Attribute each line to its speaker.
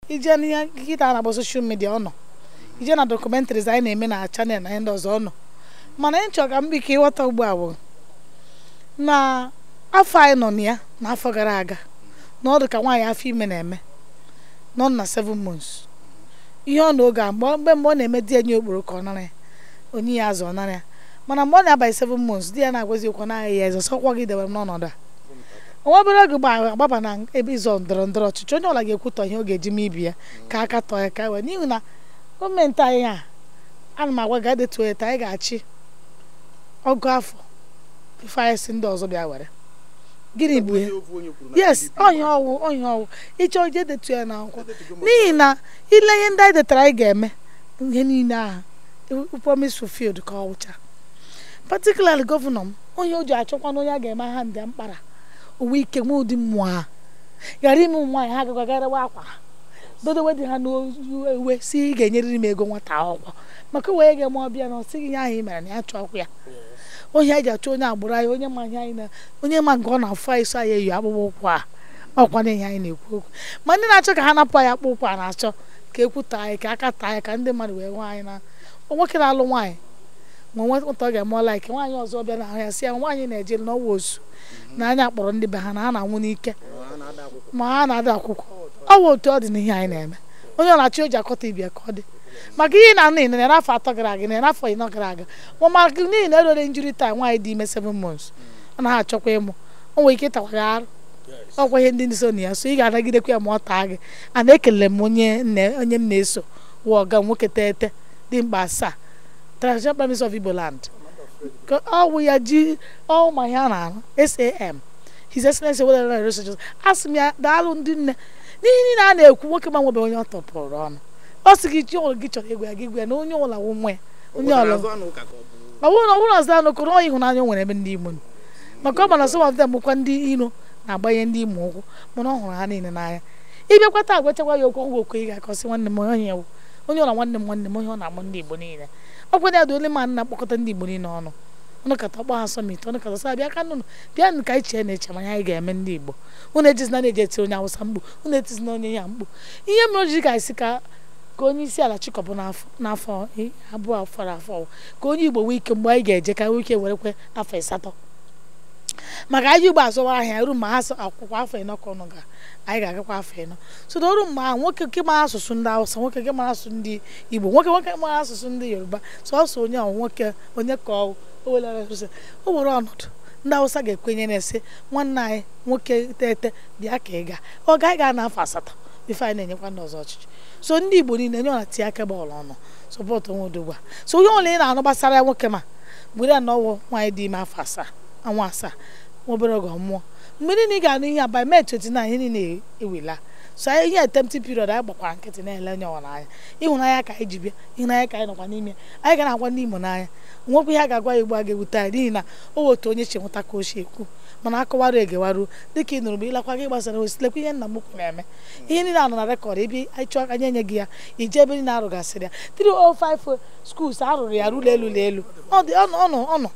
Speaker 1: ije n'ihe nkịta na-agba soshal midia ọ nọ, ije na documentaries anyị na-eme na chanel na ihe ndị ọzọ ọ nọ. Mana anyị chọrọ ka m biko ịghọta ugbu a bụ na afọ anyị nọ na ya n'afọ gara aga na ọ dị ka nwaanyị afọ ime na-eme nọ na 7 months. Ihe ọ n'oge a mgbe ọ na-eme di ya nye okporo ka ọ nara ya onye ya azụ ọ nara ya, mana mgbe ọ na-abaghị 7 months di ya na-agwazi okwu n'ahịa ya eze sọkwa gị debere n'ọnọdụ a. Nwa obere oge agbaba na ebe ịzọ ndọrọ ndọrọ ọchịchị onye ọla ga-ekwutọ ihe ọ ga-eji ma ibi ya ka aka tọọ ya ka wee n'ihi na gọọmenti anyị a ana m agwa ga-edetu ya anyị ga-achị ọgụ afọ ife anyị si ndị ọzọ bịa were gịnị bụ ya? Yes, ọhịa ọwụ ịchọ ije detu ya n'akwụkwọ n'ihi na ile ihe ndị anyị detara anyị ga-eme ihe niile ahụ promise fulfilled ka ọ wụcha. Particularly gọvanọ m onye o ji achọkwa na onye a ga-eme ha ndị mkpara uwe ike nwe ụdị mmụọ ha ghara ime nwaanyị ha gagagarawa akwa dodowe dị ha n'uwe si ị ga-enyerịrị m ego nwata akwụkwọ maka wee ga-eme ọbịa na ọ sịghị ihe ahụ ị mere na ya chọọ ọkụ ya. Onye anyị ji achọ onye agbụrụ anyị onye ma ihe anyị na onye ma nke ọ na-afụ anyị so anyị eyi akpụkpọ ụkwụ a ọkwa na ihe anyị na-ekwu okwu. Ma ndị na-achọ ka ha napụ anyị akpụkpọ ụkwụ a na-achọ ka ekwuta anyị ka aka taa anyị ka ndị mmadụ wee nwe anyị na nwoke na-alụ nwaanyị ma nwata ọ ga-eme ọla ike nwaanyị ọzọ bịa na ahụ ya si ya nwaanyị na-eje n'ọwa osu na anya kpọrọ ndị be ha na ha na-anwụ n'ike ma ha na-ada akwụkwọ. Ọ bụ otu ọ dị n'ihe anyị na-eme onye ọ na-achọ o ji akọta ibia ka ọ dị maka ihe na nna na n'afọ 3 gara aga na n'afọ 4 gara aga ma maka n'ihi na erere njiri taa nwaanyị dị ime 7 months ọ na ha achọkwa ịmụ o nwere ike ịtakwa ya arụ ọkwa ihe ndị so na ya so ị ga-anagidekwa ya ma ọ taa gị. A na-ekele m onye m na-eso wụ ọga nwoke tete dị mkpa 7 Traditional Prime Minister of Igbo Land ka ọ wụ ya ji ma ya na-arụ SAM His Excellency wedara researchers asị m ya daalụ ndị nne n'ihi na a na-ekwu nwoke ma nwebe onye ọ tọpụrụ ọnụ ọ sị gị chi gị chọrọ egwu ya gị gwe na onye ụlọ wụ nwa ya onye ọlụ ọbụrụ ọzọ anụkụrụ ọ ịhụnanya nwere ebe ndị Imo maka ọ mana some of them bụkwa ndị iro na-agbanye ndị Imo ụkwụ mana ọ hụrụ ha niile n'anya. Ịbịakwata agwachakwa ya okwu ngwa okwu ị ga-akọsị nwanne m onye ewu onye ụlọ nwanne m onye ọ na-amụ ndị Igbo niile ọ kwena ya dị ole ma na-akpọkọta ndị Igbo niile ọnụ ọnụ kata ọkpọ ha sọmit ọnụ kata sa bịa ka nnụnụ bịa nụ ka anyị chee na-eche ma anyị ga-eme ndị Igbo unu ejizina na-eji eti onye Awụsa mkpu unu etizina onye ya mkpu. Ihe mere o ji ka isi ka onye isi ala chịkọbụ n'afọ abụọ fọrọ afọ ka onye Igbo nwee ike mgbe anyị ga-eje ka nwee ike werekwe afọ 8 maka anyị Igbo azụwa ahịa eru ma ha akwụkwọ afọ 4 ka ọnụ ga anyị ga-agakwa afọ 4 so na oru mgbe ahụ nwoke nke mara asụsụ ndị Awụsa nwoke nke mara asụsụ ndị Igbo nwoke mara asụsụ ndị Yoruba sọsọ onye ahụ nwoke onye ka o were ọnọdụ ndị Awụsa ga-ekwenye na-ese nwanne anyị nwoke tete bịa ka ị ga ọ ga n'afọ 8 ife anyị na-enyekwa ndị ọzọ ọchịchị. So ndị Igbo niile nye ọ na-eti aka bọọlụ ọnụ sọpọtụ onwe odogwu a so onye ọbụla ị na-anụ gbasara ya nwoke ma mgbe ya na ọwụ nwaanyị dị ime afọ 7 ọnwa 7 obere oge ọmụọ mgbe niile ị ga-anụ ihe by May 29 ihe niile ewela so anyị ihe attempting period anyị gbakwara nkịtị na-ele onye ọwa n'anya ịhụnanya ka anyị ji bịa ịhụnanya ka anyị nọkwa n'ime anyị ga na-agwa ndị Imo n'anya nwekwa ihe a ga-agwa ya Igbo a ga-ewute anyị n'ihi na o wetu onye chi nwụta ka o si ekwu mana akọwarụ egewarụ dịka ị nụrụ bụ ịlakwa gị gbasara osilekwa ihe nna m ukwu na-eme ihe niile anọ na rekọd ebe anyị chọọ anya nye gị ya ije ebe niile arụgasịrị ya 305 schools arụrụ ya rụlụ elu ọ nọ